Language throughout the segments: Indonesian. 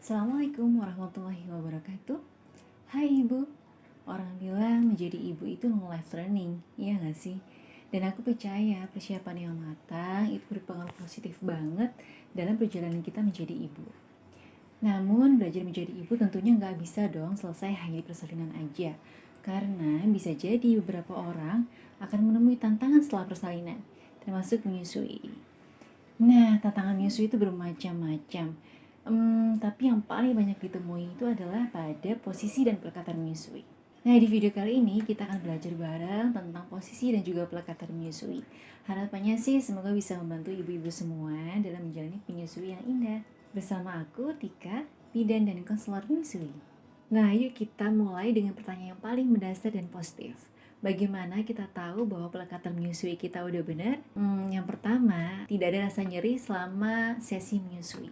Assalamualaikum warahmatullahi wabarakatuh. Hai Ibu, orang bilang menjadi ibu itu long life learning, iya gak sih? Dan aku percaya persiapan yang matang itu berpengaruh positif banget dalam perjalanan kita menjadi ibu. Namun belajar menjadi ibu tentunya gak bisa dong selesai hanya di persalinan aja. Karena bisa jadi beberapa orang akan menemui tantangan setelah persalinan, termasuk menyusui. Nah, tantangan menyusui itu bermacam-macam. Tapi yang paling banyak ditemui itu adalah pada posisi dan pelekatan menyusui. Nah, di video kali ini kita akan belajar bareng tentang posisi dan juga pelekatan menyusui. Harapannya sih semoga bisa membantu ibu-ibu semua dalam menjalani penyusui yang indah. Bersama aku, Tika, bidan dan konselor menyusui. Nah, yuk kita mulai dengan pertanyaan yang paling mendasar dan positif. Bagaimana kita tahu bahwa pelekatan menyusui kita udah benar? Yang pertama, tidak ada rasa nyeri selama sesi menyusui.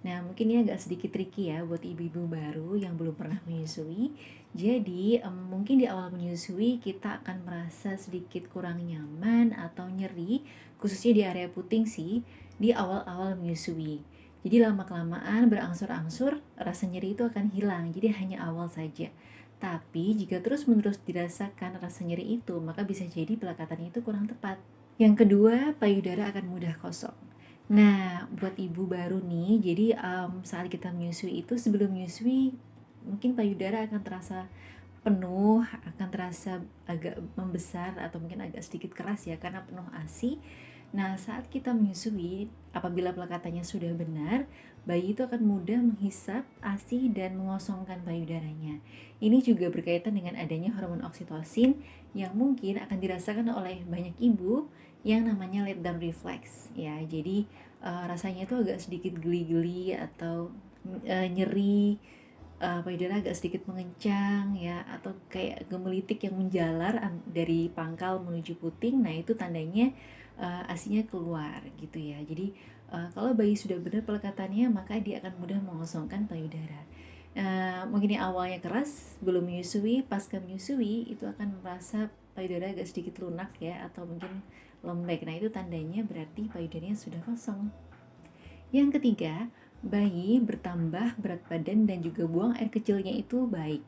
Nah, mungkin ini agak sedikit tricky ya buat ibu-ibu baru yang belum pernah menyusui. Jadi, mungkin di awal menyusui kita akan merasa sedikit kurang nyaman atau nyeri, khususnya di area puting sih, di awal-awal menyusui. Jadi lama-kelamaan berangsur-angsur rasa nyeri itu akan hilang, jadi hanya awal saja. Tapi jika terus-menerus dirasakan rasa nyeri itu, maka bisa jadi pelekatannya itu kurang tepat. Yang kedua, payudara akan mudah kosong. Nah, buat ibu baru nih, jadi saat kita menyusui itu, sebelum menyusui, mungkin payudara akan terasa penuh, akan terasa agak membesar atau mungkin agak sedikit keras ya, karena penuh ASI. Nah, saat kita menyusui, apabila pelekatannya sudah benar, bayi itu akan mudah menghisap ASI dan mengosongkan payudaranya. Ini juga berkaitan dengan adanya hormon oksitosin yang mungkin akan dirasakan oleh banyak ibu yang namanya let down reflex ya. Jadi rasanya itu agak sedikit geli-geli atau nyeri, payudara agak sedikit mengencang ya, atau kayak gemelitik yang menjalar dari pangkal menuju puting. Nah, itu tandanya ASINya keluar gitu ya. Jadi kalau bayi sudah benar pelekatannya, maka dia akan mudah mengosongkan payudara. Mungkin yang awalnya keras belum menyusui, pasca menyusui itu akan merasa payudara agak sedikit lunak ya, atau mungkin lembek. Nah, itu tandanya berarti payudaranya sudah kosong. Yang ketiga, bayi bertambah berat badan dan juga buang air kecilnya itu baik.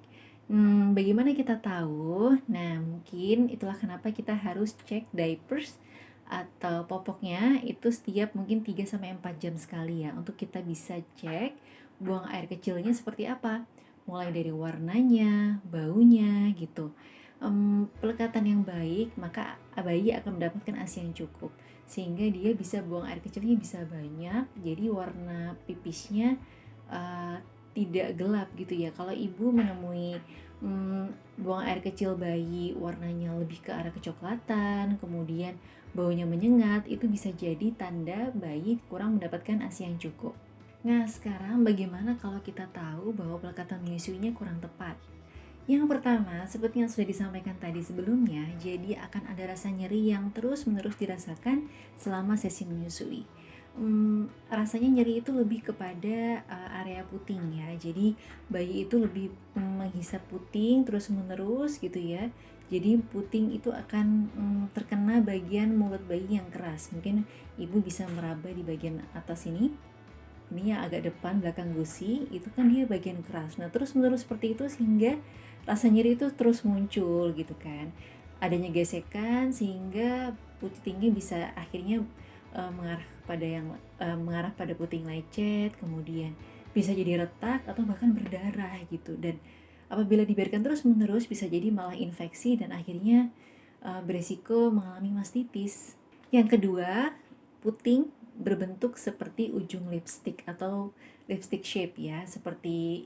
Bagaimana kita tahu? Nah, mungkin itulah kenapa kita harus cek diapers atau popoknya itu setiap mungkin 3-4 jam sekali ya, untuk kita bisa cek buang air kecilnya seperti apa. Mulai dari warnanya, baunya gitu. Pelekatan yang baik, maka bayi akan mendapatkan ASI yang cukup, sehingga dia bisa buang air kecilnya bisa banyak, jadi warna pipisnya uh, tidak gelap gitu ya. Kalau ibu menemui buang air kecil bayi warnanya lebih ke arah kecoklatan, kemudian baunya menyengat, itu bisa jadi tanda bayi kurang mendapatkan ASI yang cukup. Nah, sekarang bagaimana kalau kita tahu bahwa pelekatan menyusuinya kurang tepat? Yang pertama, seperti yang sudah disampaikan tadi sebelumnya, jadi akan ada rasa nyeri yang terus-menerus dirasakan selama sesi menyusui. Rasanya nyeri itu lebih kepada area puting ya, jadi bayi itu lebih menghisap puting terus-menerus gitu ya. Jadi puting itu akan terkena bagian mulut bayi yang keras. Mungkin ibu bisa meraba di bagian atas ini yang agak depan belakang gusi, itu kan dia bagian keras. Nah, terus menerus seperti itu sehingga rasa nyeri itu terus muncul gitu kan. Adanya gesekan sehingga putingnya bisa akhirnya mengarah pada puting lecet, kemudian bisa jadi retak atau bahkan berdarah gitu. Dan apabila dibiarkan terus menerus bisa jadi malah infeksi dan akhirnya beresiko mengalami mastitis. Yang kedua, puting berbentuk seperti ujung lipstick atau lipstick shape ya, seperti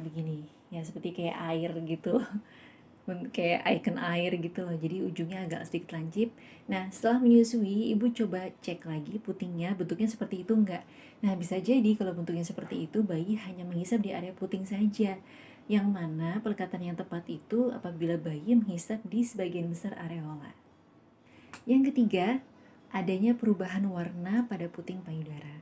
begini ya, seperti kayak air gitu, kayak icon air gitu loh, jadi ujungnya agak sedikit lancip. Nah, setelah menyusui, ibu coba cek lagi putingnya bentuknya seperti itu enggak. Nah, bisa jadi kalau bentuknya seperti itu, bayi hanya menghisap di area puting saja, yang mana pelekatan yang tepat itu apabila bayi menghisap di sebagian besar areola. Yang ketiga, adanya perubahan warna pada puting payudara.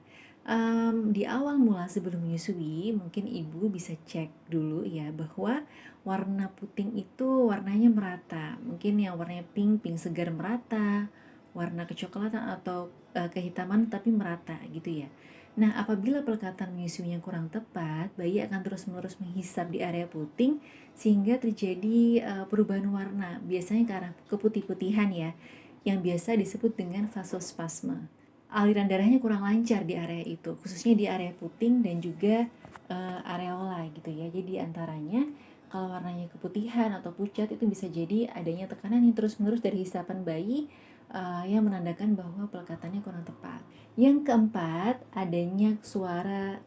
Di awal mula sebelum menyusui, mungkin ibu bisa cek dulu ya bahwa warna puting itu warnanya merata. Mungkin yang warnanya pink segar merata, warna kecoklatan atau kehitaman tapi merata gitu ya. Nah, apabila pelekatan menyusuinya kurang tepat, bayi akan terus-menerus menghisap di area puting sehingga terjadi perubahan warna, biasanya ke arah keputih-putihan ya, yang biasa disebut dengan vasospasme. Aliran darahnya kurang lancar di area itu, khususnya di area puting dan juga areola gitu ya. Jadi antaranya kalau warnanya keputihan atau pucat itu bisa jadi adanya tekanan yang terus-menerus dari hisapan bayi yang menandakan bahwa pelekatannya kurang tepat. Yang keempat, adanya suara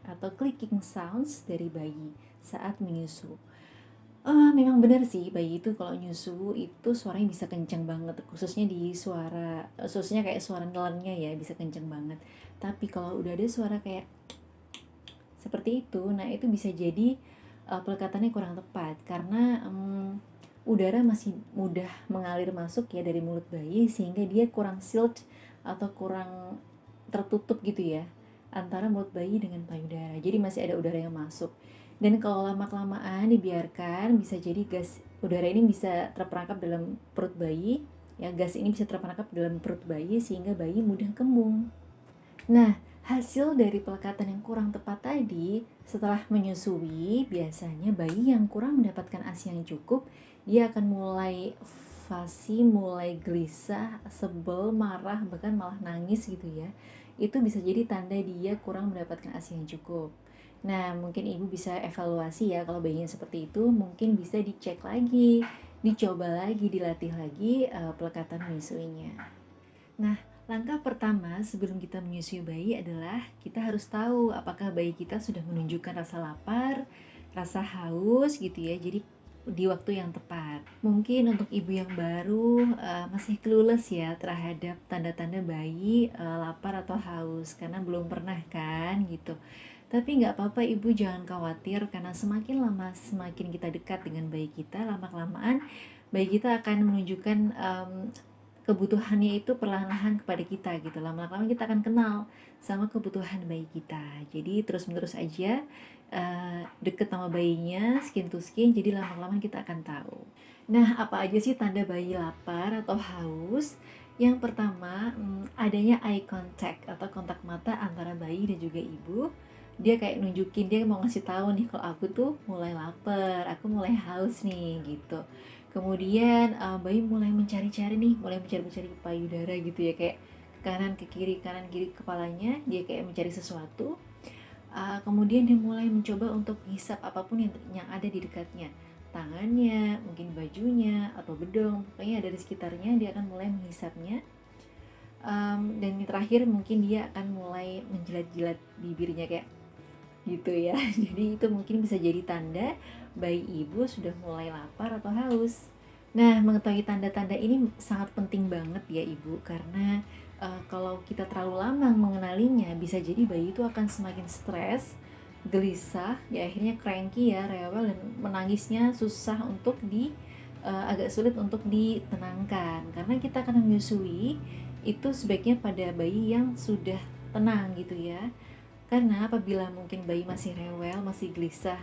atau clicking sounds dari bayi saat menyusu. Memang benar sih, bayi itu kalau nyusu itu suaranya bisa kencang banget, khususnya di suara, khususnya kayak suara nelennya ya bisa kencang banget. Tapi kalau udah ada suara kayak seperti itu, nah itu bisa jadi pelekatannya kurang tepat karena udara masih mudah mengalir masuk ya dari mulut bayi sehingga dia kurang sealed atau kurang tertutup gitu ya antara mulut bayi dengan payudara. Jadi masih ada udara yang masuk. Dan kalau lama-kelamaan dibiarkan bisa jadi gas udara ini bisa terperangkap dalam perut bayi. Ya, gas ini bisa terperangkap dalam perut bayi sehingga bayi mudah kembung. Nah, hasil dari pelekatan yang kurang tepat tadi, setelah menyusui, biasanya bayi yang kurang mendapatkan ASI yang cukup, dia akan mulai fasi, mulai gelisah, sebel, marah, bahkan malah nangis gitu ya. Itu bisa jadi tanda dia kurang mendapatkan ASI yang cukup. Nah, mungkin ibu bisa evaluasi ya kalau bayinya seperti itu, mungkin bisa dicek lagi, dicoba lagi, dilatih lagi pelekatan menyusuinya. Nah, langkah pertama sebelum kita menyusui bayi adalah kita harus tahu apakah bayi kita sudah menunjukkan rasa lapar, rasa haus gitu ya. Jadi di waktu yang tepat. Mungkin untuk ibu yang baru masih clueless ya terhadap tanda-tanda bayi lapar atau haus karena belum pernah kan gitu. Tapi nggak apa-apa ibu, jangan khawatir karena semakin lama semakin kita dekat dengan bayi kita, lama-kelamaan bayi kita akan menunjukkan kebutuhannya itu perlahan-lahan kepada kita gitu. Lama-lama kita akan kenal sama kebutuhan bayi kita. Jadi terus-menerus aja deket sama bayinya, skin to skin, jadi lama-lama kita akan tahu. Nah, apa aja sih tanda bayi lapar atau haus? Yang pertama, adanya eye contact atau kontak mata antara bayi dan juga ibu. Dia kayak nunjukin, dia mau ngasih tahu nih kalau aku tuh mulai lapar, aku mulai haus nih gitu. Kemudian bayi mulai mencari-cari nih, mulai mencari-cari payudara gitu ya, kayak kanan kiri kepalanya, dia kayak mencari sesuatu. Kemudian dia mulai mencoba untuk menghisap apapun yang ada di dekatnya, tangannya, mungkin bajunya atau bedong, pokoknya ada di sekitarnya dia akan mulai menghisapnya. Dan yang terakhir mungkin dia akan mulai menjilat-jilat bibirnya kayak gitu ya. Jadi itu mungkin bisa jadi tanda bayi ibu sudah mulai lapar atau haus. Nah, mengetahui tanda-tanda ini sangat penting banget ya ibu, karena kalau kita terlalu lama mengenalinya bisa jadi bayi itu akan semakin stres, gelisah, ya akhirnya cranky ya, rewel, dan menangisnya susah untuk agak sulit untuk ditenangkan. Karena kita akan menyusui itu sebaiknya pada bayi yang sudah tenang gitu ya. Karena apabila mungkin bayi masih rewel, masih gelisah,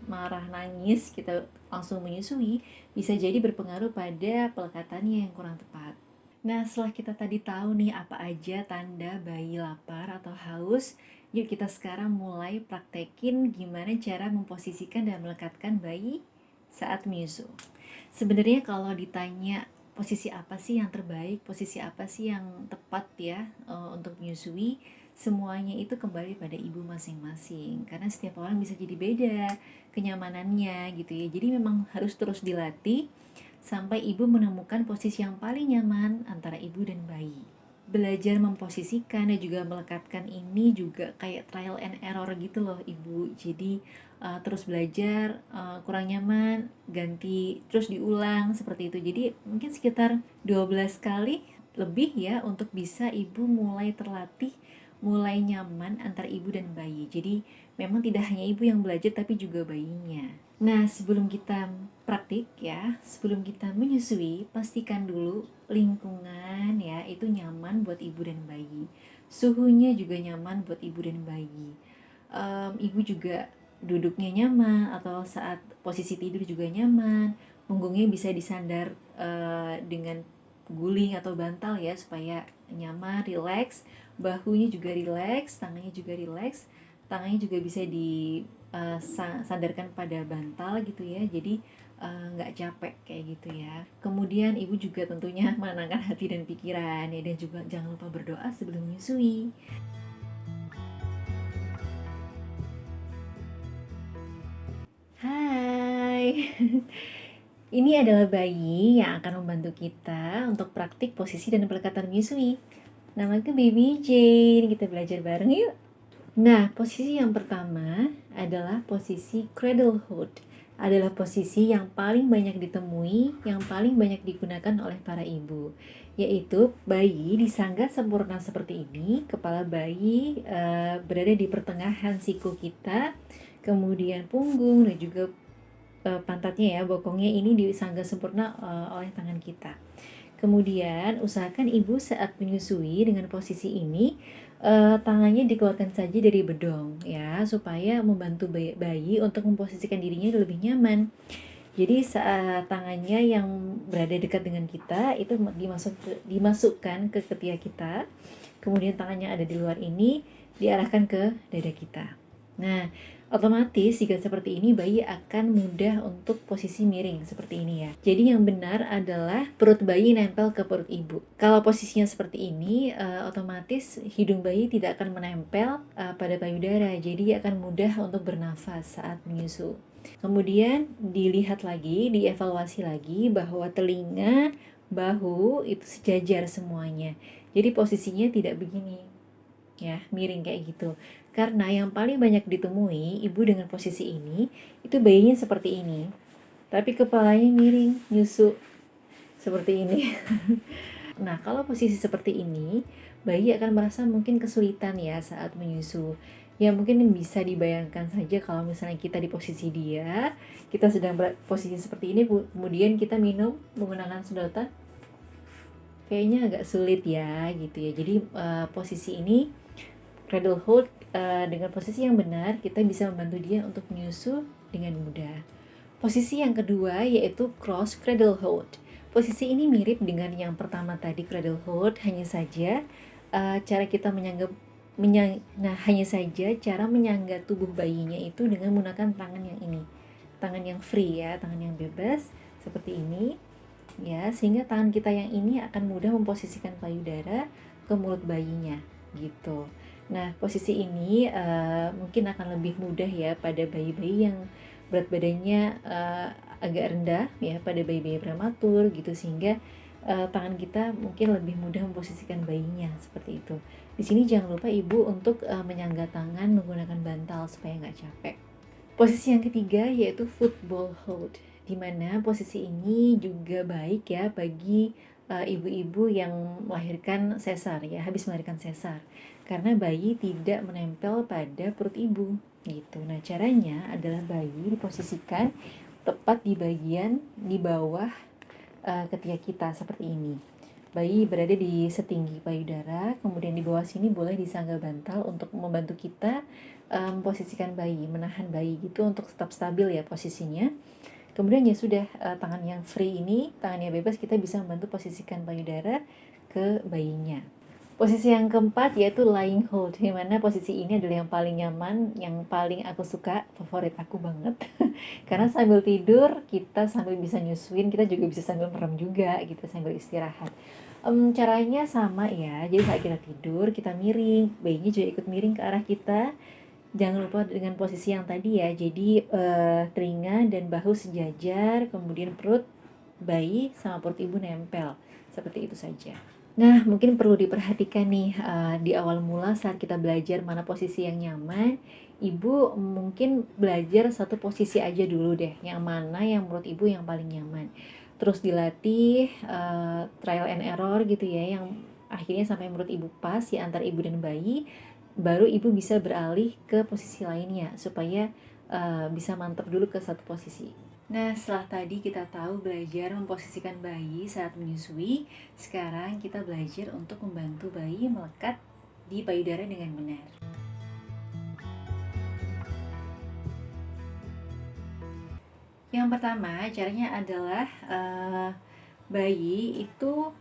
marah, nangis, kita langsung menyusui, bisa jadi berpengaruh pada pelekatannya yang kurang tepat. Nah, setelah kita tadi tahu nih apa aja tanda bayi lapar atau haus, yuk kita sekarang mulai praktekin gimana cara memposisikan dan melekatkan bayi saat menyusu. Sebenarnya kalau ditanya posisi apa sih yang terbaik, posisi apa sih yang tepat ya untuk menyusui, semuanya itu kembali pada ibu masing-masing. Karena setiap orang bisa jadi beda kenyamanannya gitu ya. Jadi memang harus terus dilatih sampai ibu menemukan posisi yang paling nyaman antara ibu dan bayi. Belajar memposisikan dan juga melekatkan ini juga kayak trial and error gitu loh ibu. Jadi terus belajar, kurang nyaman, ganti, terus diulang seperti itu. Jadi mungkin sekitar 12 kali lebih ya untuk bisa ibu mulai terlatih, mulai nyaman antara ibu dan bayi. Jadi memang tidak hanya ibu yang belajar tapi juga bayinya. Nah, sebelum kita praktik ya, sebelum kita menyusui, pastikan dulu lingkungan ya itu nyaman buat ibu dan bayi. Suhunya juga nyaman buat ibu dan bayi. Ibu juga duduknya nyaman atau saat posisi tidur juga nyaman. Punggungnya bisa disandar dengan guling atau bantal ya supaya nyaman, rileks. bahunya juga rileks, tangannya juga rileks, tangannya juga bisa disandarkan pada bantal gitu ya, jadi nggak capek kayak gitu ya. Kemudian ibu juga tentunya menenangkan hati dan pikiran ya, dan juga jangan lupa berdoa sebelum menyusui. Hai, ini adalah bayi yang akan membantu kita untuk praktik posisi dan pelekatan menyusui. Namaku Baby Jane, kita belajar bareng yuk. Nah, posisi yang pertama adalah posisi cradle hold. Adalah posisi yang paling banyak ditemui, yang paling banyak digunakan oleh para ibu, yaitu bayi disanggah sempurna seperti ini, kepala bayi berada di pertengahan siku kita, kemudian punggung dan juga pantatnya ya, bokongnya ini disanggah sempurna oleh tangan kita. Kemudian usahakan ibu saat menyusui dengan posisi ini tangannya dikeluarkan saja dari bedong ya, supaya membantu bayi untuk memposisikan dirinya lebih nyaman. Jadi saat tangannya yang berada dekat dengan kita itu dimasukkan ke ketiak kita, kemudian tangannya ada di luar ini diarahkan ke dada kita. Nah, otomatis jika seperti ini bayi akan mudah untuk posisi miring seperti ini ya. Jadi yang benar adalah perut bayi nempel ke perut ibu. Kalau posisinya seperti ini, otomatis hidung bayi tidak akan menempel pada payudara. Jadi akan mudah untuk bernafas saat menyusu. Kemudian dilihat lagi, dievaluasi lagi bahwa telinga, bahu itu sejajar semuanya. Jadi posisinya tidak begini ya, miring kayak gitu. Karena yang paling banyak ditemui ibu dengan posisi ini itu bayinya seperti ini, tapi kepalanya miring, nyusu seperti ini. Nah, kalau posisi seperti ini, bayi akan merasa mungkin kesulitan ya saat menyusu. Ya mungkin bisa dibayangkan saja kalau misalnya kita di posisi dia, kita sedang posisi seperti ini, kemudian kita minum menggunakan sedotan, kayaknya agak sulit ya gitu ya. Jadi posisi ini cradle hold, dengan posisi yang benar kita bisa membantu dia untuk menyusu dengan mudah. Posisi yang kedua yaitu cross cradle hold. Posisi ini mirip dengan yang pertama tadi, cradle hold, hanya saja cara kita hanya saja cara menyangga tubuh bayinya itu dengan menggunakan tangan yang ini, tangan yang free ya, tangan yang bebas seperti ini ya, sehingga tangan kita yang ini akan mudah memposisikan payudara ke mulut bayinya gitu. Nah, posisi ini mungkin akan lebih mudah ya pada bayi-bayi yang berat badannya agak rendah ya, pada bayi-bayi prematur gitu, sehingga tangan kita mungkin lebih mudah memposisikan bayinya seperti itu. Di sini jangan lupa ibu untuk menyangga tangan menggunakan bantal supaya nggak capek. Posisi yang ketiga yaitu football hold, di mana posisi ini juga baik ya bagi ibu-ibu yang melahirkan sesar ya, habis melahirkan sesar, karena bayi tidak menempel pada perut ibu gitu. Nah, caranya adalah bayi diposisikan tepat di bagian di bawah ketiak kita seperti ini. Bayi berada di setinggi payudara, kemudian di bawah sini boleh disangga bantal untuk membantu kita memposisikan bayi, menahan bayi gitu untuk tetap stabil ya posisinya. Kemudian ya sudah, tangan yang free ini, tangan yang bebas, kita bisa membantu posisikan payudara ke bayinya. Posisi yang keempat yaitu lying hold, di mana posisi ini adalah yang paling nyaman, yang paling aku suka, favorit aku banget. Karena sambil tidur, kita sambil bisa nyusuin, kita juga bisa sambil merem juga gitu, sambil istirahat. Caranya sama ya, jadi saat kita tidur, kita miring, bayinya juga ikut miring ke arah kita. Jangan lupa dengan posisi yang tadi ya, jadi telinga dan bahu sejajar, kemudian perut bayi sama perut ibu nempel, seperti itu saja. Nah, mungkin perlu diperhatikan nih di awal mula saat kita belajar mana posisi yang nyaman, ibu mungkin belajar satu posisi aja dulu deh, yang mana yang menurut ibu yang paling nyaman. Terus dilatih trial and error gitu ya, yang akhirnya sampai menurut ibu pas ya antar ibu dan bayi, baru ibu bisa beralih ke posisi lainnya supaya bisa mantap dulu ke satu posisi. Nah, setelah tadi kita tahu belajar memposisikan bayi saat menyusui, sekarang kita belajar untuk membantu bayi melekat di payudara dengan benar. Yang pertama, caranya adalah Bayi itu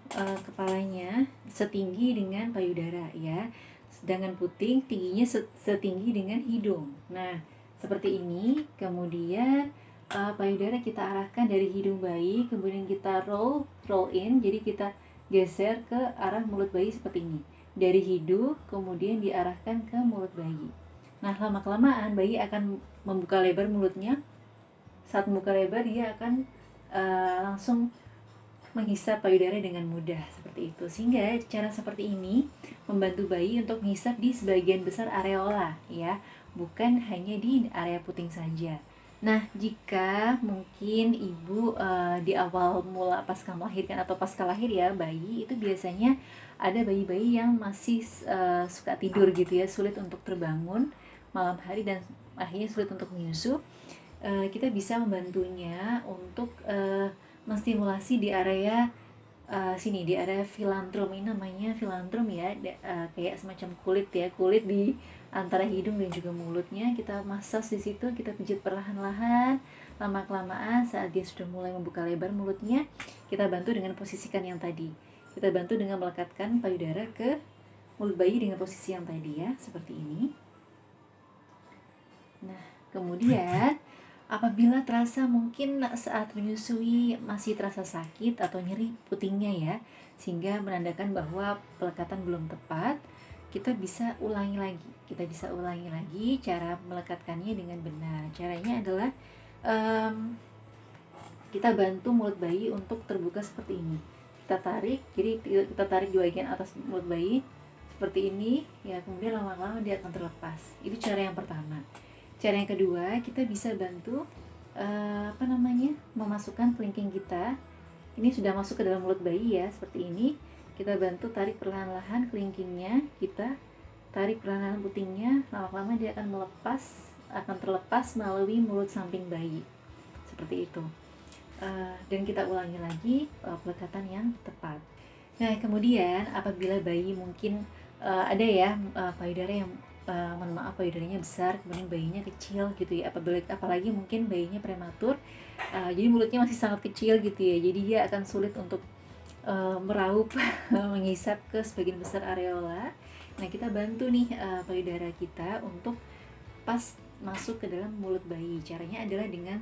kepalanya setinggi dengan payudara ya, sedangkan puting tingginya setinggi dengan hidung. Nah, seperti ini. Kemudian payudara kita arahkan dari hidung bayi, kemudian kita roll in, jadi kita geser ke arah mulut bayi seperti ini. Dari hidung kemudian diarahkan ke mulut bayi. Nah, lama-kelamaan bayi akan membuka lebar mulutnya. Saat membuka lebar, dia akan langsung menghisap payudara dengan mudah seperti itu. Sehingga cara seperti ini membantu bayi untuk menghisap di sebagian besar areola ya, bukan hanya di area puting saja. Nah, jika mungkin ibu di awal mula pasca melahirkan atau pasca lahir ya, bayi itu biasanya ada bayi-bayi yang masih suka tidur gitu ya, sulit untuk terbangun malam hari dan akhirnya sulit untuk menyusu. Kita bisa membantunya untuk menstimulasi di area sini, di area filantrum. Ini namanya filantrum ya, kayak semacam kulit di antara hidung dan juga mulutnya. Kita massage di situ, kita pijat perlahan-lahan. Lama kelamaan saat dia sudah mulai membuka lebar mulutnya, kita bantu dengan posisikan yang tadi. Kita bantu dengan melekatkan payudara ke mulut bayi dengan posisi yang tadi ya, seperti ini. Nah, kemudian apabila terasa mungkin saat menyusui masih terasa sakit atau nyeri putingnya ya, sehingga menandakan bahwa pelekatan belum tepat, kita bisa ulangi lagi. Kita bisa ulangi lagi cara melekatkannya dengan benar. Caranya adalah kita bantu mulut bayi untuk terbuka seperti ini. Kita tarik, jadi kita tarik di bagian atas mulut bayi seperti ini ya, kemudian lama-lama dia akan terlepas. Itu cara yang pertama. Cara yang kedua, kita bisa bantu memasukkan kelingking kita. Ini sudah masuk ke dalam mulut bayi ya, seperti ini. Kita bantu tarik perlahan-lahan kelingkingnya, kita tarik perlahan-lahan putingnya, lama-lama dia akan terlepas melalui mulut samping bayi. Seperti itu. Dan kita ulangi lagi pelekatan yang tepat. Nah, kemudian apabila bayi mungkin ada ya payudara yang mohon maaf payudaranya besar, kemudian bayinya kecil gitu ya, apalagi mungkin bayinya prematur, jadi mulutnya masih sangat kecil gitu ya, jadi dia akan sulit untuk meraup menghisap ke sebagian besar areola. Nah, kita bantu nih payudara kita untuk pas masuk ke dalam mulut bayi. Caranya adalah dengan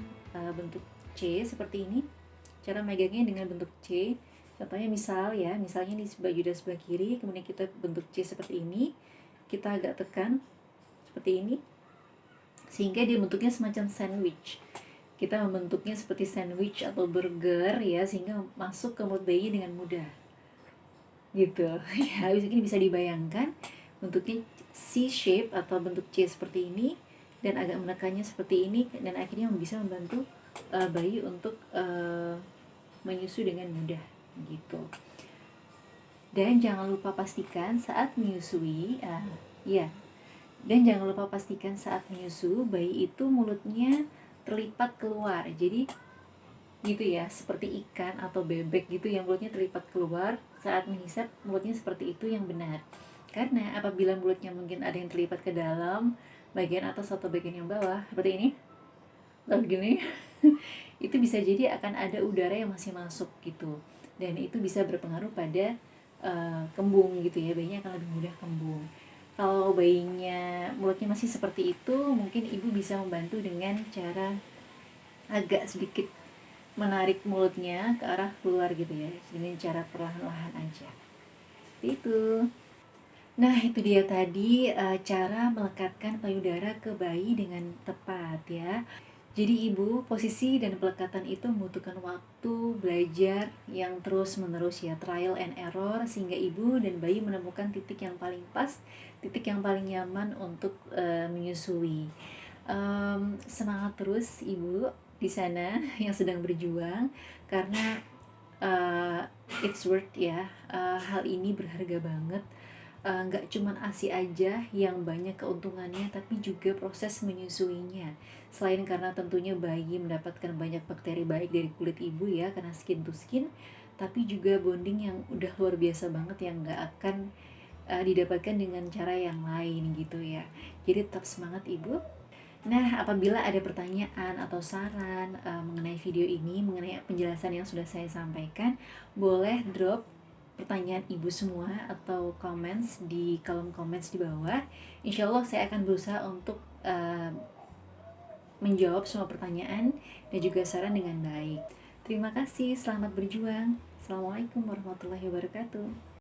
bentuk C seperti ini. Cara megangnya dengan bentuk C. Contohnya misalnya di payudara sebelah kiri, kemudian kita bentuk C seperti ini. Kita agak tekan seperti ini, sehingga dia bentuknya semacam sandwich. Kita membentuknya seperti sandwich atau burger ya, sehingga masuk ke mulut bayi dengan mudah. Gitu. Ya, ini bisa dibayangkan bentuknya C-shape atau bentuk C seperti ini, dan agak menekannya seperti ini, dan akhirnya bisa membantu bayi untuk menyusu dengan mudah gitu. Dan jangan lupa pastikan saat menyusui saat menyusu bayi itu mulutnya terlipat keluar. Jadi gitu ya, seperti ikan atau bebek gitu yang mulutnya terlipat keluar saat menghisap, mulutnya seperti itu yang benar. Karena apabila mulutnya mungkin ada yang terlipat ke dalam bagian atas atau bagian yang bawah seperti ini, lalu gini, itu bisa jadi akan ada udara yang masih masuk gitu, dan itu bisa berpengaruh pada kembung gitu ya, bayinya akan lebih mudah kembung. Kalau bayinya mulutnya masih seperti itu, mungkin ibu bisa membantu dengan cara agak sedikit menarik mulutnya ke arah keluar gitu ya, dengan cara perlahan-lahan aja. Seperti itu. Nah, itu dia tadi cara melekatkan payudara ke bayi dengan tepat ya. Jadi ibu, posisi dan pelekatan itu membutuhkan waktu belajar yang terus-menerus ya, trial and error, sehingga ibu dan bayi menemukan titik yang paling pas, titik yang paling nyaman untuk menyusui. Semangat terus ibu di sana yang sedang berjuang, karena it's worth ya, hal ini berharga banget. Nggak cuman ASI aja yang banyak keuntungannya, tapi juga proses menyusuinya. Selain karena tentunya bayi mendapatkan banyak bakteri baik dari kulit ibu ya, karena skin to skin, tapi juga bonding yang udah luar biasa banget yang nggak akan didapatkan dengan cara yang lain gitu ya. Jadi tetap semangat ibu. Nah, apabila ada pertanyaan atau saran mengenai video ini, mengenai penjelasan yang sudah saya sampaikan, boleh drop pertanyaan ibu semua atau comments di kolom comments di bawah. Insya Allah saya akan berusaha untuk menjawab semua pertanyaan dan juga saran dengan baik. Terima kasih, selamat berjuang. Assalamualaikum warahmatullahi wabarakatuh.